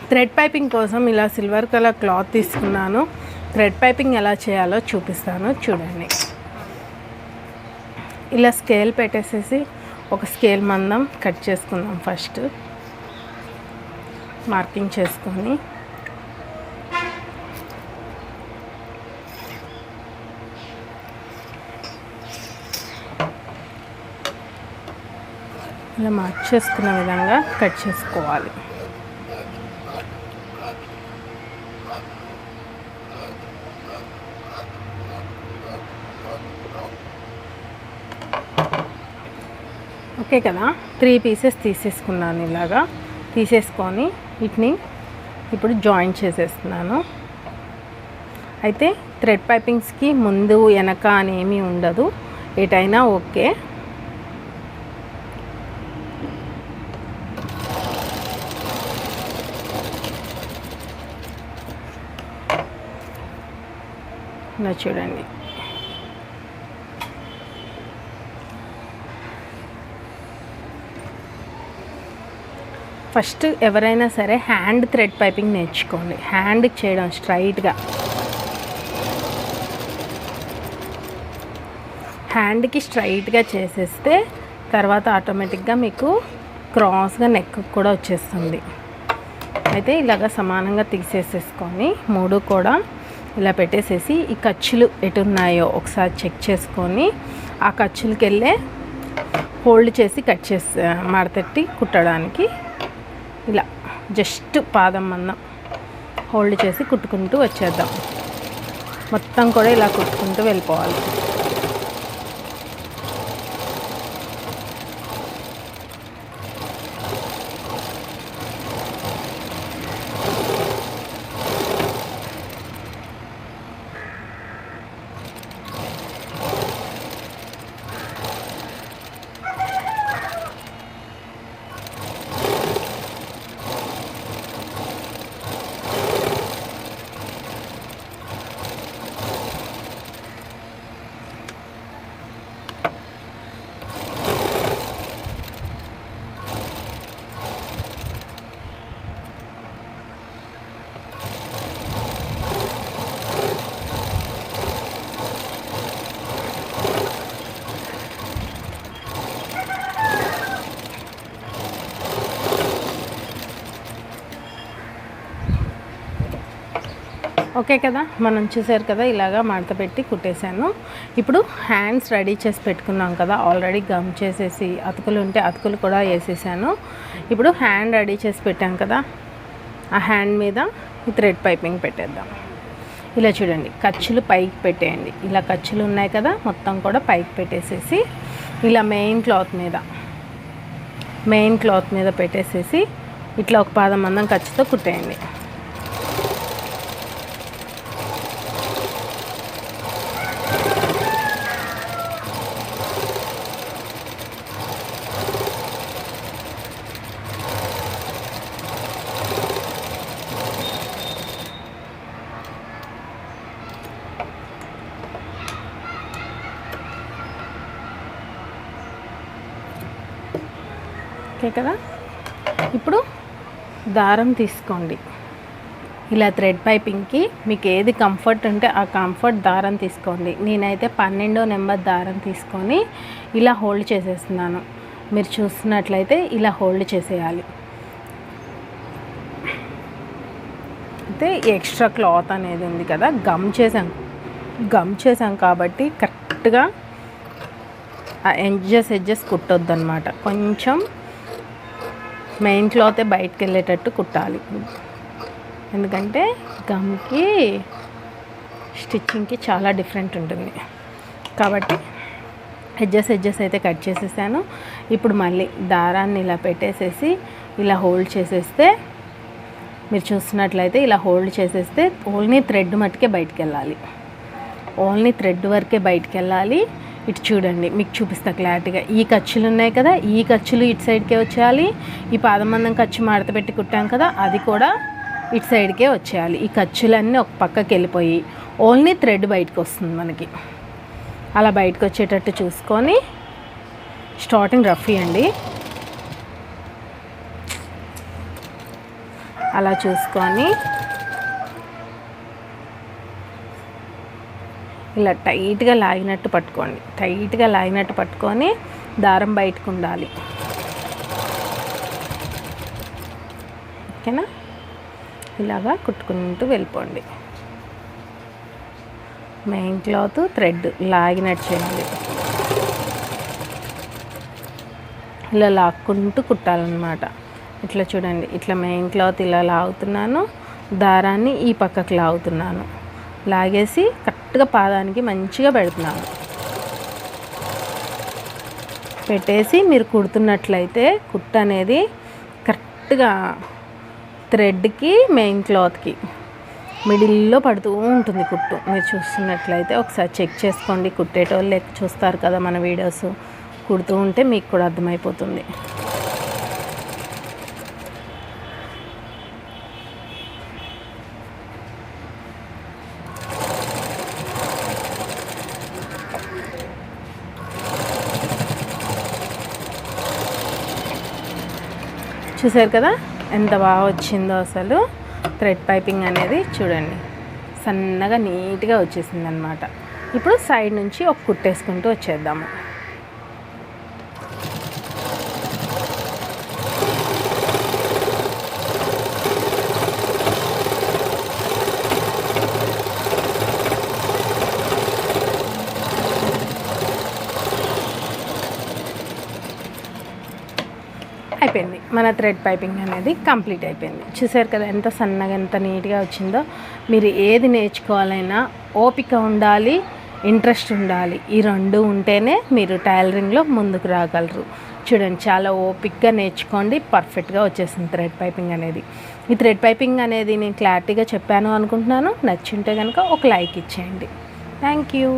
Thread piping కోసం ఇలా silver colour cloth తీసుకున్నాను. థ్రెడ్ పైపింగ్ ఎలా చేయాలో చూపిస్తాను చూడండి. ఇలా స్కేల్ పెట్టేసేసి ఒక స్కేల్ మందం కట్ చేసుకుందాం. ఫస్ట్ మార్కింగ్ చేసుకొని ఇలా మార్క్ చేసుకున్న విధంగా కట్ చేసుకోవాలి. ఓకే కదా, 3 పీసెస్ తీసేసుకున్నాను. ఇలాగా తీసేసుకొని వీటిని ఇప్పుడు జాయింట్ చేసేస్తున్నాను. అయితే థ్రెడ్ పైపింగ్స్కి ముందు వెనక అని ఏమీ ఉండదు, ఎటైనా ఓకే. ఇలా చూడండి. ఫస్ట్ ఎవరైనా సరే హ్యాండ్ థ్రెడ్ పైపింగ్ నేర్చుకోండి. హ్యాండ్కి చేయడం స్ట్రైట్గా, హ్యాండ్కి స్ట్రైట్గా చేసేస్తే తర్వాత ఆటోమేటిక్గా మీకు క్రాస్గా నెక్ కూడా వచ్చేస్తుంది. అయితే ఇలాగ సమానంగా తీసేసేసుకొని 3 కూడా ఇలా పెట్టేసేసి ఈ ఖర్చులు ఎటు ఉన్నాయో ఒకసారి చెక్ చేసుకొని ఆ ఖర్చులకి వెళ్ళే హోల్డ్ చేసి కట్ చేసి మడతెట్టి కుట్టడానికి ఇలా జస్ట్ పాదం మందం హోల్డ్ చేసి కుట్టుకుంటూ వచ్చేద్దాం. మొత్తం కూడా ఇలా కుట్టుకుంటూ వెళ్ళిపోవాలి. ఓకే కదా, మనం చూసారు కదా ఇలాగా మడత పెట్టి కుట్టేశాను. ఇప్పుడు హ్యాండ్స్ రెడీ చేసి పెట్టుకున్నాం కదా, ఆల్రెడీ గమ్ చేసేసి అతుకులు ఉంటే అతుకులు కూడా వేసేసాను. ఇప్పుడు హ్యాండ్ రెడీ చేసి పెట్టాం కదా, ఆ హ్యాండ్ మీద ఈ థ్రెడ్ పైపింగ్ పెట్టేద్దాం. ఇలా చూడండి, ఖర్చులు పైకి పెట్టేయండి. ఇలా ఖర్చులు ఉన్నాయి కదా, మొత్తం కూడా పైకి పెట్టేసేసి ఇలా మెయిన్ క్లాత్ మీద పెట్టేసేసి ఇట్లా ఒక పాదం మందం ఖర్చుతో కుట్టేయండి. ఓకే కదా, ఇప్పుడు దారం తీసుకోండి. ఇలా థ్రెడ్ పైపింగ్కి మీకు ఏది కంఫర్ట్ ఉంటే ఆ కంఫర్ట్ దారం తీసుకోండి. నేనైతే 12వ నెంబర్ దారం తీసుకొని ఇలా హోల్డ్ చేసేస్తున్నాను. మీరు చూస్తున్నట్లయితే ఇలా హోల్డ్ చేసేయాలి. అయితే ఎక్స్ట్రా క్లాత్ అనేది ఉంది కదా, గమ్ చేసాం కాబట్టి కరెక్ట్గా ఎడ్జెస్ కుట్టొద్దు అనమాట. కొంచెం మెయిన్ క్లాతే బయటకు వెళ్ళేటట్టు కుట్టాలి. ఎందుకంటే గమ్కి స్టిచ్చింగ్కి చాలా డిఫరెంట్ ఉంటుంది కాబట్టి ఎడ్జెస్ అయితే కట్ చేసేసాను. ఇప్పుడు మళ్ళీ దారాన్ని ఇలా పెట్టేసేసి ఇలా హోల్డ్ చేసేస్తే, మీరు చూస్తున్నట్లయితే ఇలా హోల్డ్ చేసేస్తే ఓన్లీ థ్రెడ్ మట్టుకే బయటికి వెళ్ళాలి. ఓన్లీ థ్రెడ్ వరకే బయటికి వెళ్ళాలి. ఇటు చూడండి, మీకు చూపిస్తా క్లారిటీగా. ఈ ఖర్చులు ఉన్నాయి కదా, ఈ ఖర్చులు ఇటు సైడ్కే వచ్చేయాలి. ఈ పాదమందం ఖర్చు మడత పెట్టి కుట్టాం కదా, అది కూడా ఇటు సైడ్కే వచ్చేయాలి. ఈ ఖర్చులన్నీ ఒక పక్కకి వెళ్ళిపోయి ఓన్లీ థ్రెడ్ బయటకు వస్తుంది మనకి. అలా బయటకు వచ్చేటట్టు చూసుకొని స్టార్టింగ్ రఫ్ ఇవ్వండి. అలా చూసుకొని ఇలా టైట్గా లాగినట్టు పట్టుకోండి. టైట్గా లాగినట్టు పట్టుకొని దారం బయటకు ఉండాలి. ఓకేనా? ఇలాగా కుట్టుకుంటూ వెళ్ళిపోండి. మెయిన్ క్లాత్ థ్రెడ్ లాగినట్టు చేయాలి. ఇలా లాక్కుంటూ కుట్టాలన్నమాట. ఇట్లా చూడండి, ఇట్లా మెయిన్ క్లాత్ ఇలా లాగుతున్నాను, దారాన్ని ఈ పక్కకు లాగుతున్నాను, లాగేసి కరెక్ట్గా పాదానికి మంచిగా పెడుతున్నాను. పెట్టేసి మీరు కుడుతున్నట్లయితే కుట్టు అనేది కరెక్ట్గా థ్రెడ్కి మెయిన్ క్లాత్కి మిడిల్లో పడుతూ ఉంటుంది కుట్టు. మీరు చూస్తున్నట్లయితే ఒకసారి చెక్ చేసుకోండి. కుట్టేటోళ్ళు చూస్తారు కదా మన వీడియోస్, కుడుతూ ఉంటే మీకు కూడా అర్థమైపోతుంది. చూసారు కదా ఎంత బాగా వచ్చిందో అసలు. థ్రెడ్ పైపింగ్ అనేది చూడండి సన్నగా నీట్గా వచ్చేసింది అనమాట. ఇప్పుడు సైడ్ నుంచి ఒక కుట్టేసుకుంటూ వచ్చేద్దాము. అయిపోయింది, మన థ్రెడ్ పైపింగ్ అనేది కంప్లీట్ అయిపోయింది. చూసారు కదా ఎంత సన్నగా ఎంత నీట్గా వచ్చిందో. మీరు ఏది నేర్చుకోవాలైనా ఓపిక ఉండాలి, ఇంట్రెస్ట్ ఉండాలి. ఈ రెండు ఉంటేనే మీరు టైలరింగ్లో ముందుకు రాగలరు. చూడండి చాలా ఓపిక్గా నేర్చుకోండి, పర్ఫెక్ట్గా వచ్చేసింది థ్రెడ్ పైపింగ్ అనేది. ఈ థ్రెడ్ పైపింగ్ అనేది నేను క్లారిటీగా చెప్పాను అనుకుంటున్నాను. నచ్చుంటే కనుక ఒక లైక్ ఇచ్చేయండి. Thank you.